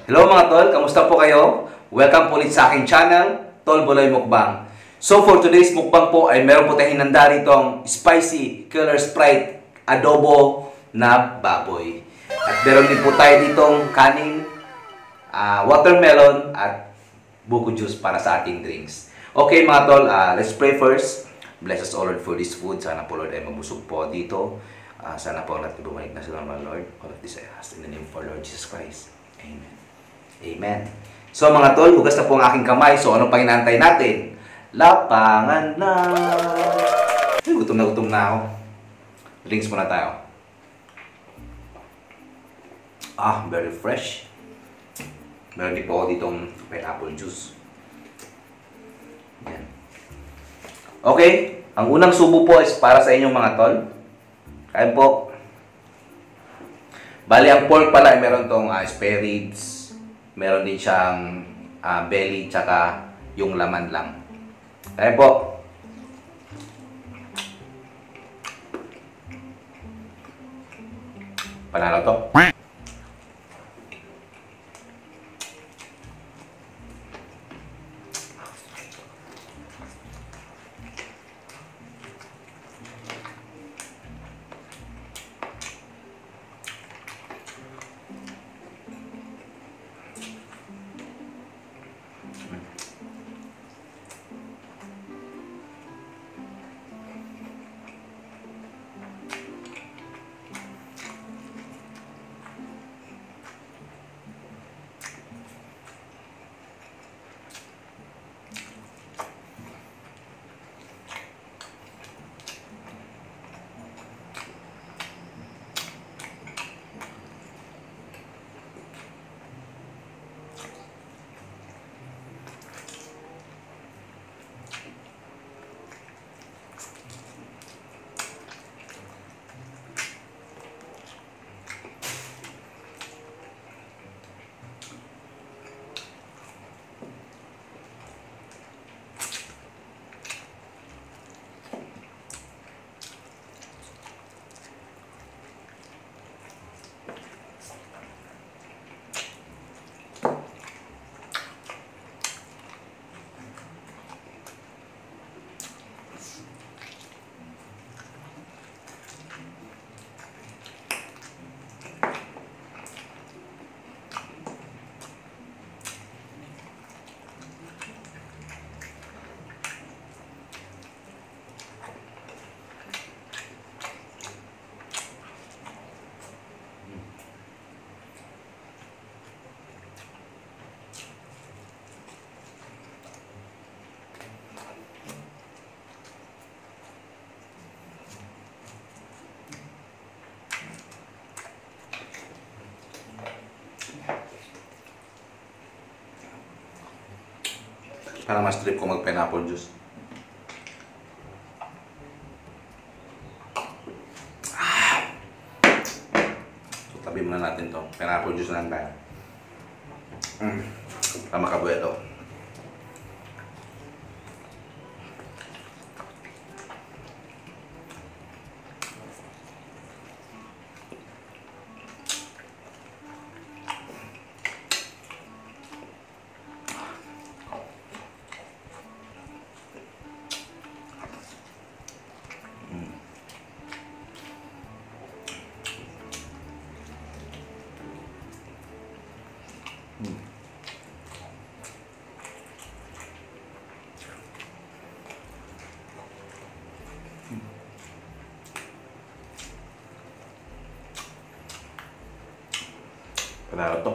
Hello mga tol, kamusta po kayo? Welcome po ulit sa aking channel, Tol Buloy Mukbang. So for today's mukbang po ay meron po tayong hinanda ritong spicy killer sprite adobo na baboy. At meron din po tayo ditong kanin, watermelon at buko juice para sa ating drinks. Okay mga tol, let's pray first. Bless us all Lord for this food. Sana po Lord ay mabusog po dito. Sana po lahat bumalik na sa normal Lord. All of this I ask in the name of our Lord Jesus Christ. Amen. Amen. So mga tol, hugas na po ang aking kamay. So ano pang inaantay natin? Lapangan na! Ay, gutom na ako. Drinks muna tayo. Very fresh. Meron din po ako ditong pineapple juice. Yan. Okay, ang unang subo po is para sa inyong mga tol. Kain po. Bali, ang pork pala ay meron tong spare ribs. Meron din siyang belly, tsaka yung laman lang. Kain po. Panalo to. Para mas trip ko mag-pineapple juice. So, tabi muna natin to. Pineapple juice na lang tayo. Para makabuhay ito. Panalo to.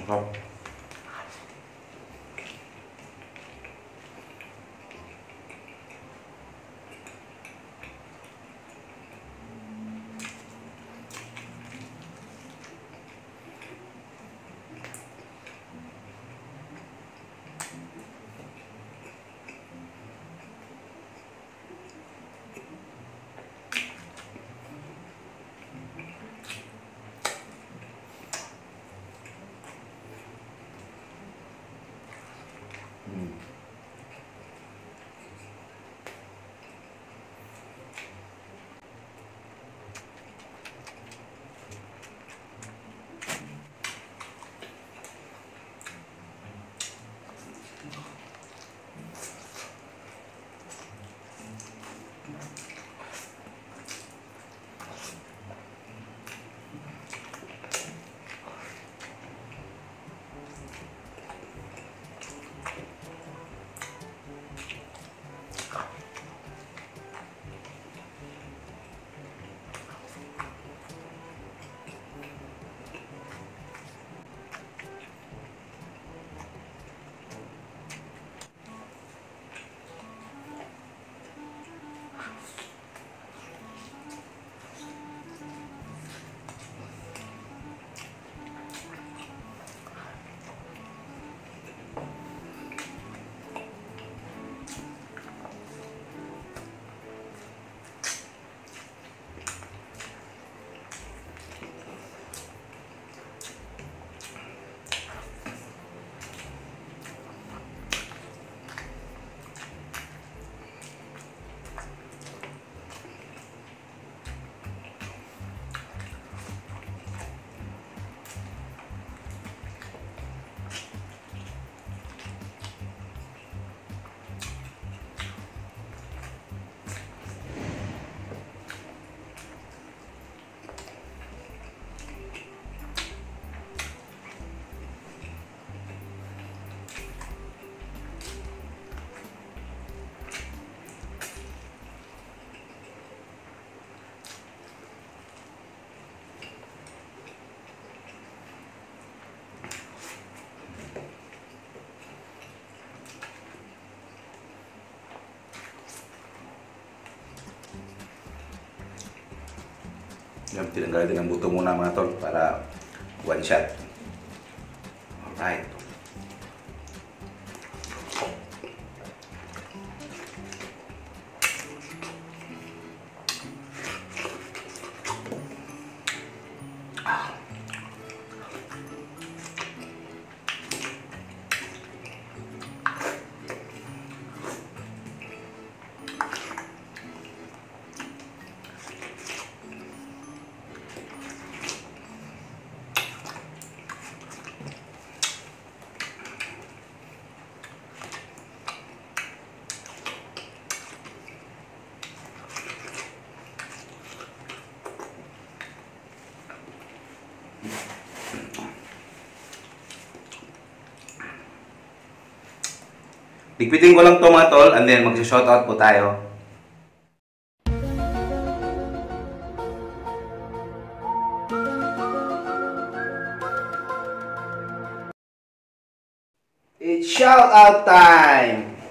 Ang sarap. Yan, tinanggal din ang buto muna mga tol para one shot. Alright. Ligpitin ko lang to mga tol, and then mag-shoutout po tayo. It's shoutout time!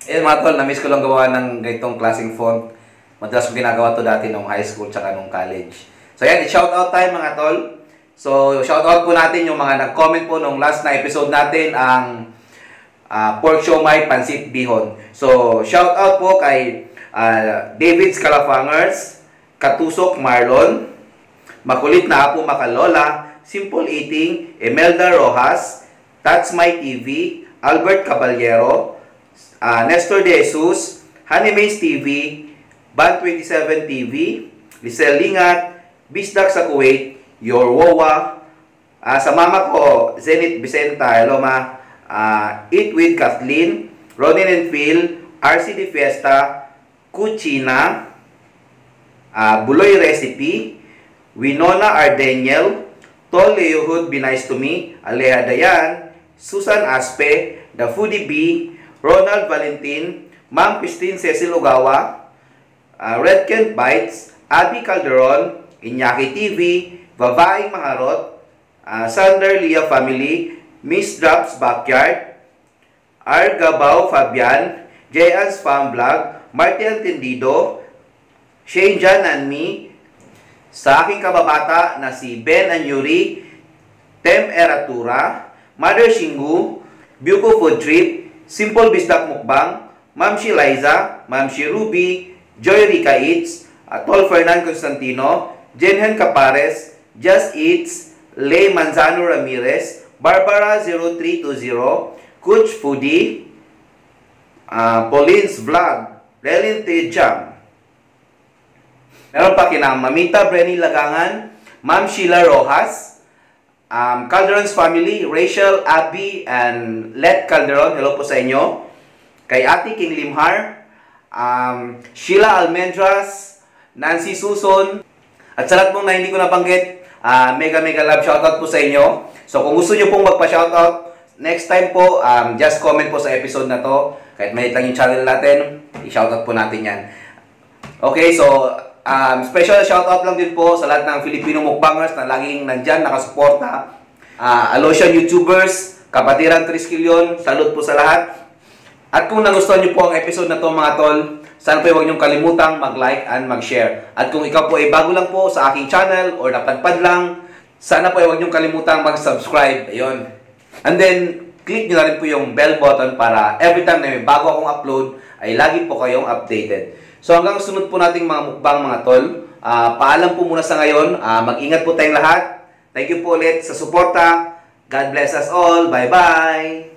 Ayan mga tol, na-miss ko lang gawa ng ganitong klaseng font. Madalas ko ginagawa to dati nung high school tsaka nung college. So ayan, it's shoutout time mga tol. So shoutout po natin yung mga nag-comment po nung last na episode natin, ang pork siomai pansit bihon. So, shout out po kay David Scalafangers, Katusok Marlon, Makulit na Apo Makalola, Simple Eating, Emelda Rojas, That's My TV, Albert Caballero, Nestor De Jesus, Honey Maze TV, Band 27 TV, Lisel Lingat, Bisdak sa Kuwait, Your Wowa, sa mama ko, Zenith Vicenta, hello ma, Eat with Kathleen, Ronin and Phil, RCD Fiesta, Kuchina, Buloy Recipe, Winona Ardeniel, Tol Leohud Be Nice to Me, Aleha Dayan, Susan Aspe, The Foodie Bee, Ronald Valentin, Ma'am Christine Cecil Ugawa, Red Kent Bites, Abby Calderon, Iñaki TV, Babaeng Maharot, Sander Lia Family, Miss Drops Backyard, R. Gabao Fabian, Jayans Farm Vlog, Martin Tendido, Shane Jan and me, sa aking kababata na si Ben Anyuri, Tem Eratura, Mother Shingu, Buko Food Trip, Simple Bisdak Mukbang, Ma'am si Liza, Ma'am si Ruby, Joy Rica Eats, Tol Fernan Constantino, Jenhen Capares, Just Eats, Lay Manzano Ramirez, Barbara 0320, Coach Foodie, Pauline's Vlog, Relin Tejam. Meron pa kinang Mamita Brenny Lagangan, Ma'am Sheila Rojas, Calderon's Family, Rachel, Abby, and Let Calderon. Hello po sa inyo. Kay Ate King Limhar, Sheila Almendras, Nancy Suson, at sa lahat mong na hindi ko nabanggit, mega love shoutout po sa inyo. So kung gusto nyo pong magpa-shoutout, next time po, just comment po sa episode na to. Kahit maliit lang yung channel natin, i-shoutout po natin yan. Okay, so special shoutout lang din po sa lahat ng Filipino mukbangers na laging nandyan, nakasuporta. Alosian YouTubers, Kapatiran Triskelion, salute po sa lahat. At kung nagustuhan nyo po ang episode na to mga tol, sana po huwag nyo kalimutang mag-like and mag-share. At kung ikaw po ay bago lang po sa aking channel or napadpad lang, sana po huwag nyo kalimutang mag-subscribe. Ayun. And then, click nyo na rin po yung bell button para every time na may bago akong upload, ay lagi po kayong updated. So hanggang sunod po nating mga mukbang mga tol. Paalam po muna sa ngayon. Mag-ingat po tayong lahat. Thank you po ulit sa suporta. God bless us all. Bye-bye!